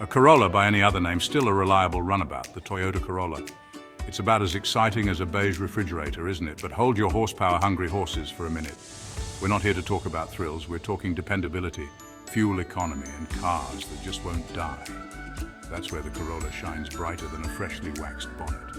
A Corolla by any other name, still a reliable runabout, the Toyota Corolla. It's about as exciting as a beige refrigerator, isn't it? But hold your horsepower-hungry horses for a minute. We're not here to talk about thrills, we're talking dependability, fuel economy, and cars that just won't die. That's where the Corolla shines brighter than a freshly waxed bonnet.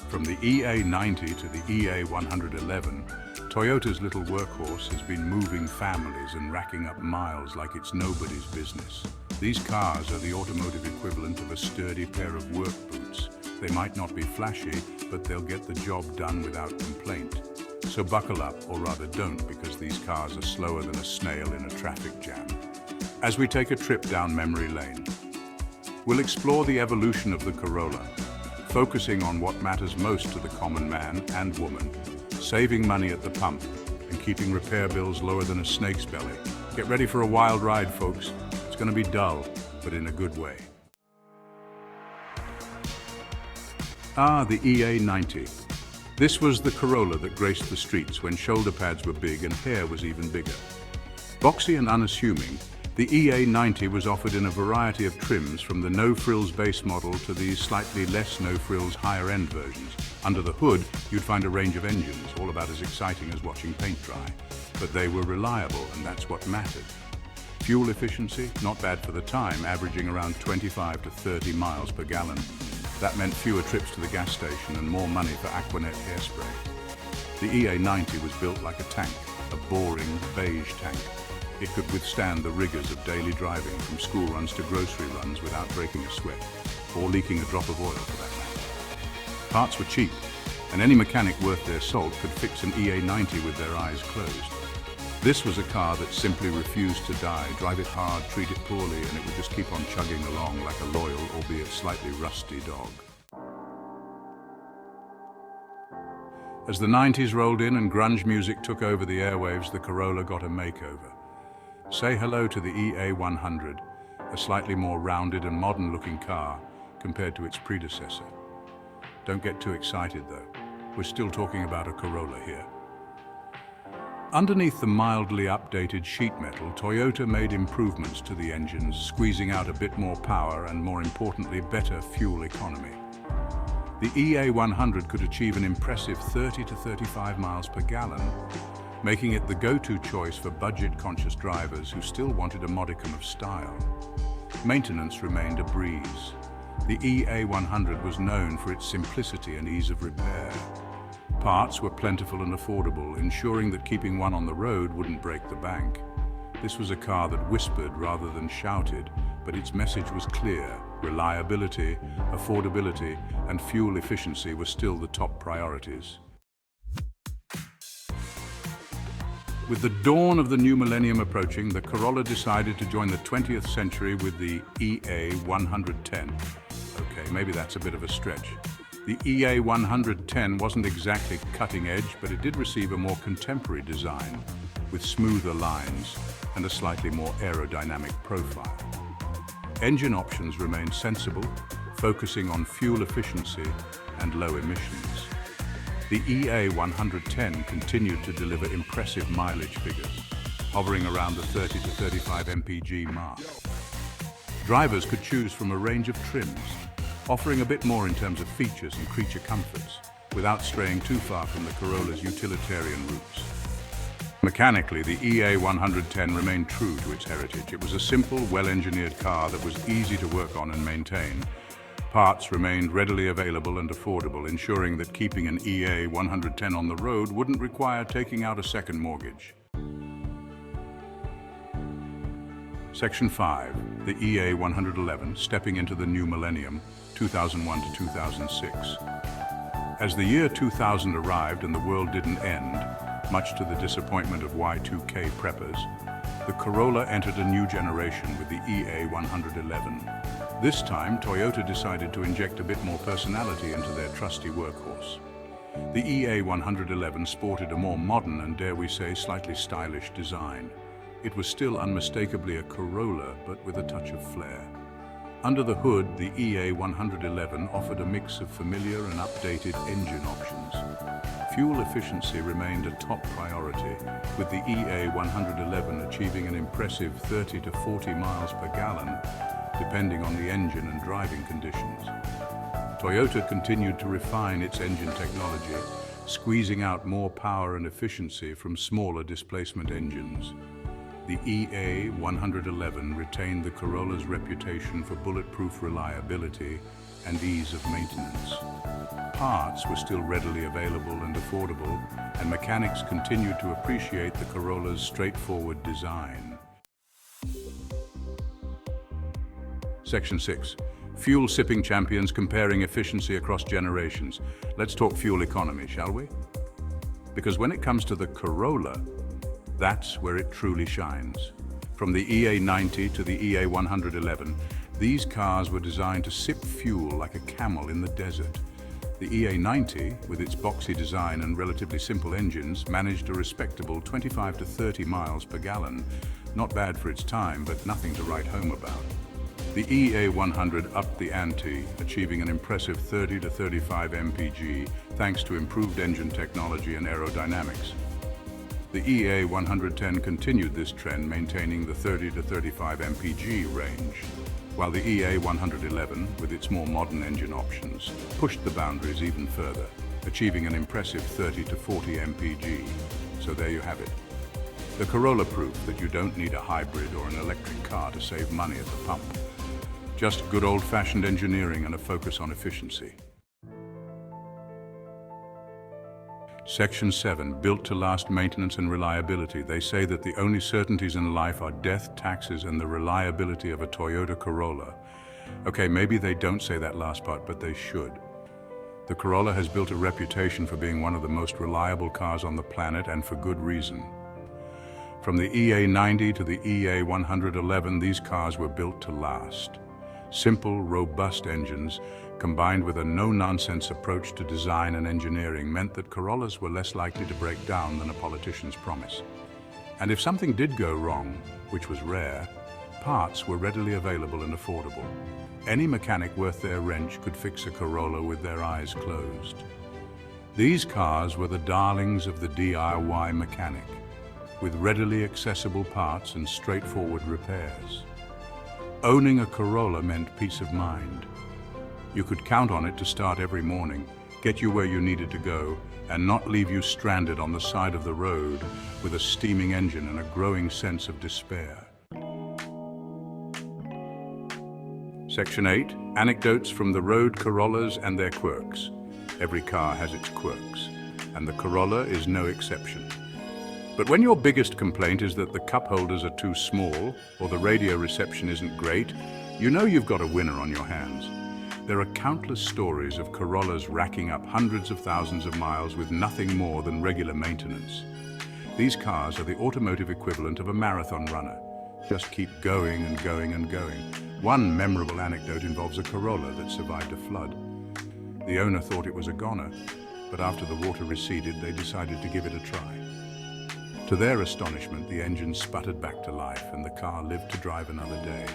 From the EA90 to the EA111, Toyota's little workhorse has been moving families and racking up miles like it's nobody's business. These cars are the automotive equivalent of a sturdy pair of work boots. They might not be flashy, but they'll get the job done without complaint. So buckle up, or rather don't, because these cars are slower than a snail in a traffic jam. As we take a trip down memory lane, we'll explore the evolution of the Corolla, focusing on what matters most to the common man and woman, saving money at the pump and keeping repair bills lower than a snake's belly. Get ready for a wild ride, folks. It's going to be dull, but in a good way. The EA90. This was the Corolla that graced the streets when shoulder pads were big and hair was even bigger. Boxy and unassuming, the EA90 was offered in a variety of trims, from the no-frills base model to these slightly less no-frills higher-end versions. Under the hood, you'd find a range of engines, all about as exciting as watching paint dry. But they were reliable, and that's what mattered. Fuel efficiency, not bad for the time, averaging around 25 to 30 miles per gallon. That meant fewer trips to the gas station and more money for Aquanet hairspray. The EA90 was built like a tank, a boring beige tank. It could withstand the rigors of daily driving, from school runs to grocery runs, without breaking a sweat, or leaking a drop of oil for that matter. Parts were cheap, and any mechanic worth their salt could fix an EA90 with their eyes closed. This was a car that simply refused to die. Drive it hard, treat it poorly, and it would just keep on chugging along like a loyal, albeit slightly rusty dog. As the 90s rolled in and grunge music took over the airwaves, the Corolla got a makeover. Say hello to the EA100, a slightly more rounded and modern-looking car compared to its predecessor. Don't get too excited, though. We're still talking about a Corolla here. Underneath the mildly updated sheet metal, Toyota made improvements to the engines, squeezing out a bit more power and, more importantly, better fuel economy. The EA100 could achieve an impressive 30 to 35 miles per gallon, making it the go-to choice for budget-conscious drivers who still wanted a modicum of style. Maintenance remained a breeze. The EA100 was known for its simplicity and ease of repair. Parts were plentiful and affordable, ensuring that keeping one on the road wouldn't break the bank. This was a car that whispered rather than shouted, but its message was clear. Reliability, affordability, and fuel efficiency were still the top priorities. With the dawn of the new millennium approaching, the Corolla decided to join the 20th century with the EA110. Okay, maybe that's a bit of a stretch. The EA110 wasn't exactly cutting edge, but it did receive a more contemporary design, with smoother lines and a slightly more aerodynamic profile. Engine options remained sensible, focusing on fuel efficiency and low emissions. The EA110 continued to deliver impressive mileage figures, hovering around the 30 to 35 mpg mark. Drivers could choose from a range of trims, offering a bit more in terms of features and creature comforts, without straying too far from the Corolla's utilitarian roots. Mechanically, the EA110 remained true to its heritage. It was a simple, well-engineered car that was easy to work on and maintain. Parts remained readily available and affordable, ensuring that keeping an EA110 on the road wouldn't require taking out a second mortgage. Section 5, the EA111, stepping into the new millennium, 2001 to 2006. As the year 2000 arrived and the world didn't end, much to the disappointment of Y2K preppers, the Corolla entered a new generation with the EA111. This time, Toyota decided to inject a bit more personality into their trusty workhorse. The EA111 sported a more modern and, dare we say, slightly stylish design. It was still unmistakably a Corolla, but with a touch of flair. Under the hood, the EA111 offered a mix of familiar and updated engine options. Fuel efficiency remained a top priority, with the EA111 achieving an impressive 30 to 40 miles per gallon, depending on the engine and driving conditions. Toyota continued to refine its engine technology, squeezing out more power and efficiency from smaller displacement engines. The EA111 retained the Corolla's reputation for bulletproof reliability and ease of maintenance. Parts were still readily available and affordable, and mechanics continued to appreciate the Corolla's straightforward design. Section 6. Fuel-sipping champions comparing efficiency across generations. Let's talk fuel economy, shall we? Because when it comes to the Corolla, that's where it truly shines. From the EA90 to the EA111, these cars were designed to sip fuel like a camel in the desert. The EA90, with its boxy design and relatively simple engines, managed a respectable 25 to 30 miles per gallon. Not bad for its time, but nothing to write home about. The EA100 upped the ante, achieving an impressive 30 to 35 mpg thanks to improved engine technology and aerodynamics. The EA110 continued this trend, maintaining the 30 to 35 mpg range, while the EA111, with its more modern engine options, pushed the boundaries even further, achieving an impressive 30 to 40 mpg. So there you have it. The Corolla proved that you don't need a hybrid or an electric car to save money at the pump. Just good old-fashioned engineering and a focus on efficiency. Section 7. Built to last maintenance and reliability. They say that the only certainties in life are death, taxes, and the reliability of a Toyota Corolla. Okay, maybe they don't say that last part, but they should. The Corolla has built a reputation for being one of the most reliable cars on the planet, and for good reason. From the EA90 to the EA111, these cars were built to last. Simple, robust engines, combined with a no-nonsense approach to design and engineering, meant that Corollas were less likely to break down than a politician's promise. And if something did go wrong, which was rare, parts were readily available and affordable. Any mechanic worth their wrench could fix a Corolla with their eyes closed. These cars were the darlings of the DIY mechanic, with readily accessible parts and straightforward repairs. Owning a Corolla meant peace of mind. You could count on it to start every morning, get you where you needed to go, and not leave you stranded on the side of the road with a steaming engine and a growing sense of despair. Section 8. Anecdotes from the road Corollas and their quirks. Every car has its quirks, and the Corolla is no exception. But when your biggest complaint is that the cup holders are too small or the radio reception isn't great, you know you've got a winner on your hands. There are countless stories of Corollas racking up hundreds of thousands of miles with nothing more than regular maintenance. These cars are the automotive equivalent of a marathon runner. Just keep going and going and going. One memorable anecdote involves a Corolla that survived a flood. The owner thought it was a goner, but after the water receded, they decided to give it a try. To their astonishment, the engine sputtered back to life and the car lived to drive another day.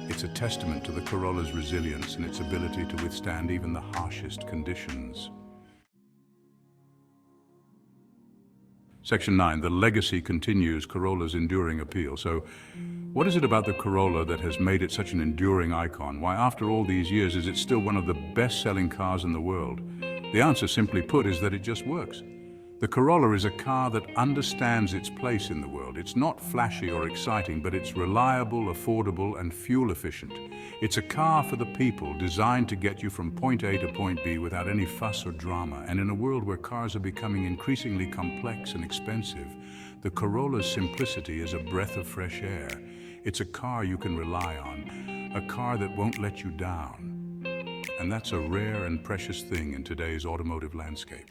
It's a testament to the Corolla's resilience and its ability to withstand even the harshest conditions. Section 9. The legacy continues Corolla's enduring appeal. So, what is it about the Corolla that has made it such an enduring icon? Why, after all these years, is it still one of the best-selling cars in the world? The answer, simply put, is that it just works. The Corolla is a car that understands its place in the world. It's not flashy or exciting, but it's reliable, affordable, and fuel efficient. It's a car for the people, designed to get you from point A to point B without any fuss or drama. And in a world where cars are becoming increasingly complex and expensive, the Corolla's simplicity is a breath of fresh air. It's a car you can rely on, a car that won't let you down. And that's a rare and precious thing in today's automotive landscape.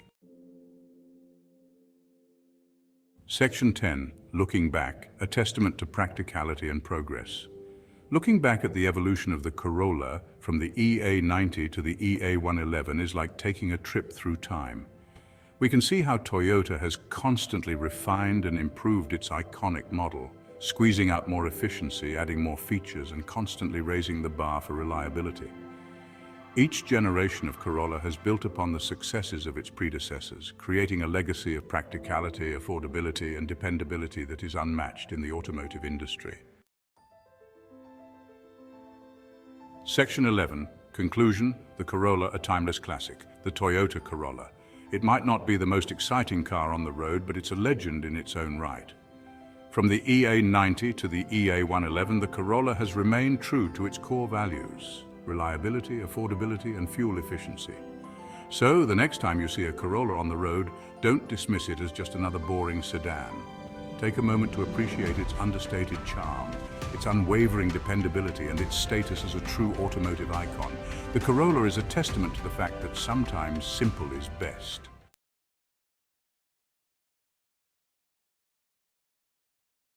Section 10. Looking back, a testament to practicality and progress. Looking back at the evolution of the Corolla from the EA90 to the EA111 is like taking a trip through time. We can see how Toyota has constantly refined and improved its iconic model, squeezing out more efficiency, adding more features, and constantly raising the bar for reliability. Each generation of Corolla has built upon the successes of its predecessors, creating a legacy of practicality, affordability, and dependability that is unmatched in the automotive industry. Section 11, Conclusion, the Corolla, a timeless classic, the Toyota Corolla. It might not be the most exciting car on the road, but it's a legend in its own right. From the EA90 to the EA111, the Corolla has remained true to its core values: reliability, affordability, and fuel efficiency. So, the next time you see a Corolla on the road, don't dismiss it as just another boring sedan. Take a moment to appreciate its understated charm, its unwavering dependability, and its status as a true automotive icon. The Corolla is a testament to the fact that sometimes simple is best.